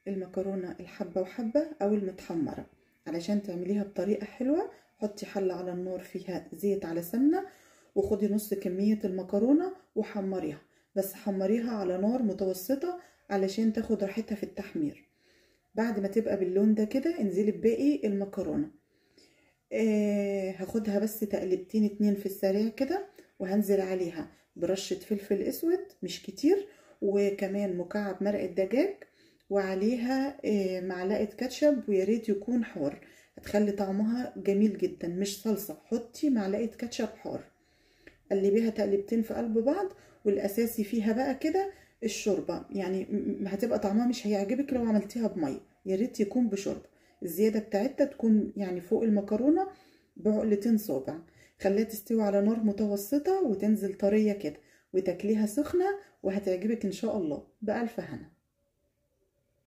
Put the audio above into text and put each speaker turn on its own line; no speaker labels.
المكرونة الحبة وحبة او المتحمرة. علشان تعمليها بطريقة حلوة حطي حلة على النار فيها زيت على سمنة، وخدي نص كمية المكرونة وحمريها، بس حمريها على نار متوسطة علشان تاخد راحتها في التحمير. بعد ما تبقى باللون ده كده انزلي بباقي المكرونة. هاخدها بس تقلبتين اتنين في السريع كده، وهنزل عليها برشة فلفل اسود مش كتير، وكمان مكعب مرقة دجاج، وعليها معلقة كاتشب، وياريت يكون حار، هتخلي طعمها جميل جدا. مش صلصة، حطي معلقة كاتشب حار. قلبيها تقلبتين في قلب بعض، والاساسي فيها بقى كده الشوربة. يعني هتبقى طعمها مش هيعجبك لو عملتيها بمية، ياريت يكون بشوربة. الزيادة بتاعتها تكون يعني فوق المكرونة بعقلتين صابع. خليها تستوي على نار متوسطة وتنزل طرية كده، وتاكليها سخنة وهتعجبك ان شاء الله. بألف هنا.